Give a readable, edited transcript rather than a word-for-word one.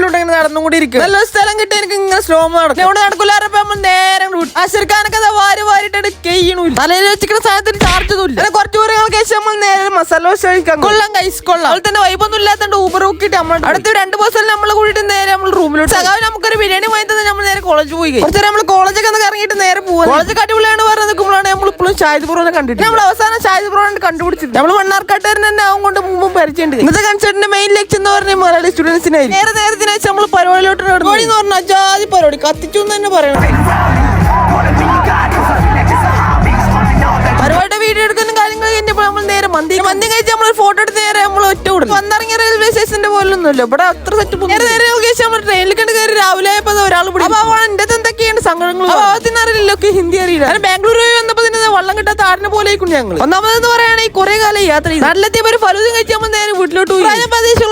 റോഡിലൂടെ ഇങ്ങനെ നടന്നുകൊണ്ടിരിക്കും. നല്ല സ്ഥലം കിട്ടി എനിക്ക് ഇങ്ങനെ സ്ലോ നടക്കും. ഇവിടെ നടക്കൂലാറപ്പോ നമ്മൾ നേരെ അശർക്കാനൊക്കെ വാരിട്ടാണ് കയ്യണു. തലയിൽ വെച്ചിരിക്കുന്ന സാധനത്തിന് ചാർജ് ഇല്ല. കുറച്ചു ദൂരങ്ങൾക്ക് ശേഷം നമ്മൾ നേരെ മസാല ദോശ കഴിക്കാൻ കൊള്ളാം കൊള്ളാം. അതുപോലെ തന്നെ വൈബൊന്നും ഇല്ലാത്തതുകൊണ്ട് ഊബർ നോക്കിയിട്ട് നമ്മൾ അടുത്ത 2 ബസ്സിൽ നമ്മളെ കൂടിയിട്ട് നേരെ നമ്മൾ റൂമിലോട്ട് സഖാവ് നമുക്കൊരു ബിരിയാണി വാങ്ങി തന്നെ നമ്മൾ നേരെ കോളേജ് പോയി. കുറച്ചു നമ്മൾ കോളേജൊക്കെ ഒന്ന് ഇറങ്ങിയിട്ട് നേരെ പോകും. കോളേജ് അടിപൊളിയാണ് പറഞ്ഞ് നിൽക്കുമ്പോഴാണ് നമ്മൾ ഇപ്പോഴും ഷാഹിദ് ബ്രോനെ കണ്ടിട്ട് നമ്മൾ അവസാനം ഷാഹിദ് ബ്രോനെ കണ്ടുപിടിച്ചത്. നമ്മൾ മണ്ണാർക്കാട്ടുകാരൻ തന്നെ ആവും കൊണ്ട് മുമ്പ് പരിചയമുണ്ട്. ഇന്നത്തെ കൺസേർട്ടിന്റെ മെയിൻ ലക്ഷ്യം എന്ന് പറഞ്ഞാൽ മലയാളി സ്റ്റുഡൻസിനായി നേരത്തിന് വെച്ച് നമ്മൾ പരിപാടിയിലോട്ട് പരിപാടി എന്ന് പറഞ്ഞാൽ ജാതി പരിപാടി കത്തിച്ചു എന്ന് തന്നെ പറയണം. പരിപാടിയുടെ വീഡിയോ എടുക്കുന്ന കാര്യങ്ങൾ കഴിഞ്ഞപ്പോൾ നമ്മൾ നേരെ മന്തി കഴിച്ച് നമ്മൾ ഫോട്ടോ എടുത്ത് നേരെ നമ്മൾ ഒറ്റ വിടും. വന്നിറങ്ങിയ റെയിൽവേ സ്റ്റേഷന്റെ പോലൊന്നുമില്ല ഇവിടെ അത്ര സെറ്റ്. നേരെ നമ്മൾ ട്രെയിനിൽ കണ്ട് കയറി രാവിലെ ആയപ്പോൾ ഒരാൾ എന്റെ എന്തൊക്കെയാണ് സങ്കടങ്ങൾ ഭാഗത്തിന് അറിയില്ല, ഹിന്ദി അറിയില്ല. ബാംഗ്ലൂർ വന്നപ്പോ തന്നെ വള്ളം കിട്ടാത്ത ആടിനെ പോലെ ഞങ്ങൾ ഒന്നാമതെന്ന് പറയുകയാണെങ്കിൽ കുറെ കാലം യാത്ര ചെയ്തു. നാട്ടിലെത്തിയപ്പോൾ ഒരു ഫലൂദം കഴിച്ച് നമ്മൾ നേരെ വീട്ടിലോട്ട് പോയി.